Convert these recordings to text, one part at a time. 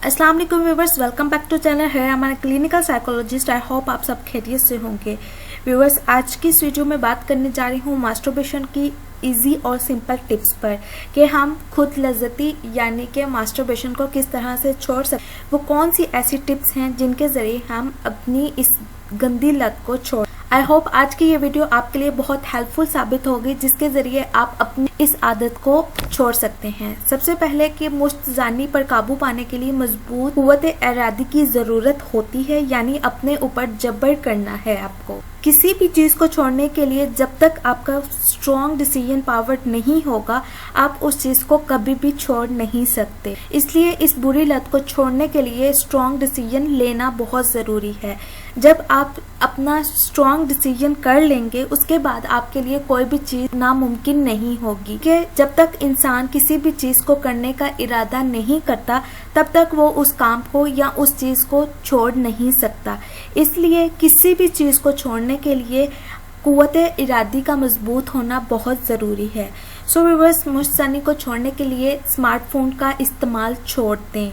अस्सलाम वालेकुम viewers, welcome back to channel है हमारा क्लिनिकल साइकोलॉजिस्ट। आई होप आप सब खैरियत से होंगे। व्यूवर्स, आज की इस वीडियो में बात करने जा रही हूँ मास्टरबेशन की इजी और सिंपल टिप्स पर कि हम खुद लज्जती यानी कि मास्टरबेशन को किस तरह से छोड़ सकते। वो कौन सी ऐसी टिप्स हैं जिनके ज़रिए हम अपनी इस गंदी लत को छोड़। आई होप आज की ये वीडियो आपके लिए बहुत हेल्पफुल साबित होगी, जिसके ज़रिए आप अपनी इस आदत को छोड़ सकते हैं। सबसे पहले कि मुश्तजानी पर काबू पाने के लिए मजबूत कुव्वत इरादी की ज़रूरत होती है, यानी अपने ऊपर जबर करना है आपको। किसी भी चीज़ को छोड़ने के लिए जब तक आपका स्ट्रॉन्ग डिसीजन पावर नहीं होगा, आप उस चीज़ को कभी भी छोड़ नहीं सकते। इसलिए इस बुरी लत को छोड़ने के लिए स्ट्रॉन्ग डिसीजन लेना बहुत ज़रूरी है। जब आप अपना स्ट्रॉन्ग डिसीजन कर लेंगे, उसके बाद आपके लिए कोई भी चीज़ नामुमकिन नहीं होगी। कि जब तक इंसान किसी भी चीज़ को करने का इरादा नहीं करता, तब तक वो उस काम को या उस चीज़ को छोड़ नहीं सकता। इसलिए किसी भी चीज़ को छोड़ने के लिए कुव्वत इरादी का मजबूत होना बहुत ज़रूरी है। सो व्यूअर्स, मुश्तजानी को छोड़ने के लिए स्मार्टफोन का इस्तेमाल छोड़ दें,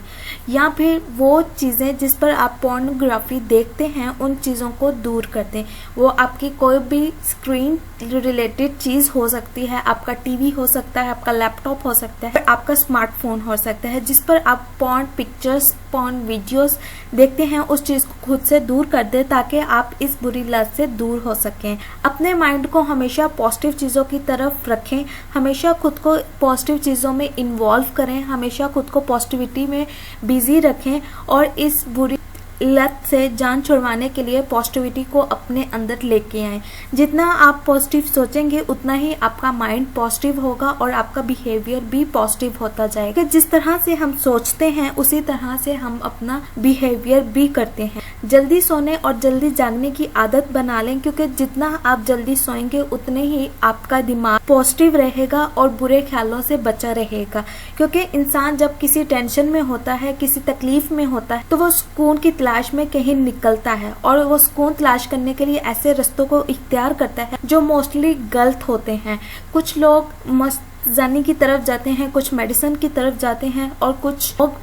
या फिर वो चीज़ें जिस पर आप पोर्नोग्राफी देखते हैं उन चीज़ों को दूर कर दें। वो आपकी कोई भी स्क्रीन रिलेटेड चीज़ हो सकती है, आपका टीवी हो सकता है, आपका लैपटॉप हो सकता है, आपका स्मार्टफोन हो सकता है, जिस पर आप पोर्न पिक्चर्स, पोर्न वीडियोस देखते हैं, उस चीज़ को खुद से दूर कर दें ताकि आप इस बुरी लत से दूर हो सकें। अपने माइंड को हमेशा पॉजिटिव चीज़ों की तरफ रखें, हमेशा खुद को पॉजिटिव चीज़ों में इन्वॉल्व करें, हमेशा खुद को पॉजिटिविटी में बिजी रखें और इस बुरी लत से जान छुड़वाने के लिए पॉजिटिविटी को अपने अंदर लेके आएं। जितना आप पॉजिटिव सोचेंगे उतना ही आपका माइंड पॉजिटिव होगा और आपका बिहेवियर भी पॉजिटिव होता जाएगा। जिस तरह से हम सोचते हैं उसी तरह से हम अपना बिहेवियर भी करते हैं। जल्दी सोने और जल्दी जागने की आदत बना लें, क्योंकि जितना आप जल्दी सोएंगे उतने ही आपका दिमाग पॉजिटिव रहेगा और बुरे ख्यालों से बचा रहेगा। क्योंकि इंसान जब किसी टेंशन में होता है, किसी तकलीफ में होता है, तो वो सुकून की तलाश में कहीं निकलता है और वो सुकून तलाश करने के लिए ऐसे रास्तों को इख्तियार करता है जो मोस्टली गलत होते हैं। कुछ लोग मस्तजानी की तरफ जाते हैं, कुछ मेडिसिन की तरफ जाते हैं और कुछ लोग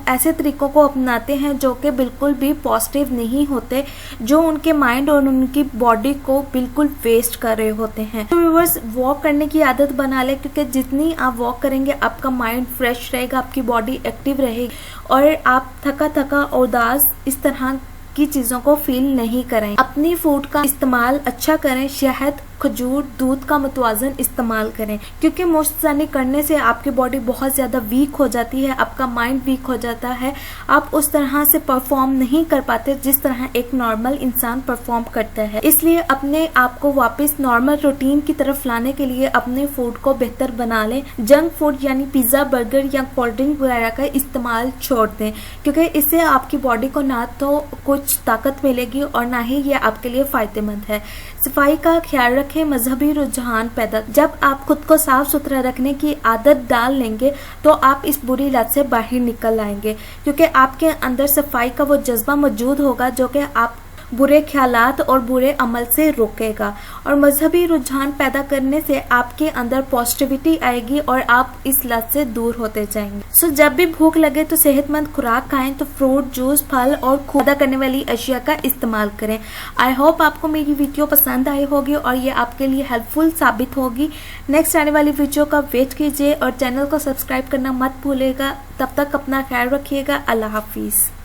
ऐसे तरीकों को अपनाते हैं जो कि बिल्कुल भी पॉजिटिव नहीं होते, जो उनके माइंड और उनकी बॉडी को बिल्कुल वेस्ट कर रहे होते हैं। तो व्यूअर्स, वॉक करने की आदत बना ले, क्योंकि जितनी आप वॉक करेंगे आपका माइंड फ्रेश रहेगा, आपकी बॉडी एक्टिव रहेगी और आप थका थका उदास इस तरह की चीज़ों को फील नहीं करें। अपनी फूड का इस्तेमाल अच्छा करें, शहद, खजूर, दूध का मुतवाजन इस्तेमाल करें, क्योंकि मुश्तजानी करने से आपकी बॉडी बहुत ज़्यादा वीक हो जाती है, आपका माइंड वीक हो जाता है, आप उस तरह से परफॉर्म नहीं कर पाते जिस तरह एक नॉर्मल इंसान परफॉर्म करता है। इसलिए अपने आप को वापस नॉर्मल रूटीन की तरफ लाने के लिए अपने फूड को बेहतर बना लें। जंक फूड यानी पिज़्ज़ा, बर्गर या कोल्ड ड्रिंक वगैरह का इस्तेमाल छोड़ दें, क्योंकि इससे आपकी बॉडी को ना तो कुछ ताकत मिलेगी और ना ही ये आपके लिए फ़ायदेमंद है। सफाई का ख्याल रखें, मजहबी रुझान पैदा। जब आप खुद को साफ सुथरा रखने की आदत डाल लेंगे तो आप इस बुरी लत से बाहर निकल आएंगे, क्योंकि आपके अंदर सफाई का वो जज्बा मौजूद होगा जो कि आप बुरे ख्यालात और बुरे अमल से रोकेगा। और मजहबी रुझान पैदा करने से आपके अंदर पॉजिटिविटी आएगी और आप इस लत से दूर होते जाएंगे। सो जब भी भूख लगे तो सेहतमंद खुराक खाएं, तो फ्रूट, जूस, फल और पैदा करने वाली अशिया का इस्तेमाल करें। आई होप आपको मेरी वीडियो पसंद आई होगी और ये आपके लिए हेल्पफुल साबित होगी। नेक्स्ट आने वाली वीडियो का वेट कीजिए और चैनल को सब्सक्राइब करना मत भूलिएगा। तब तक अपना ख्याल रखिएगा। अल्लाह हाफिज़।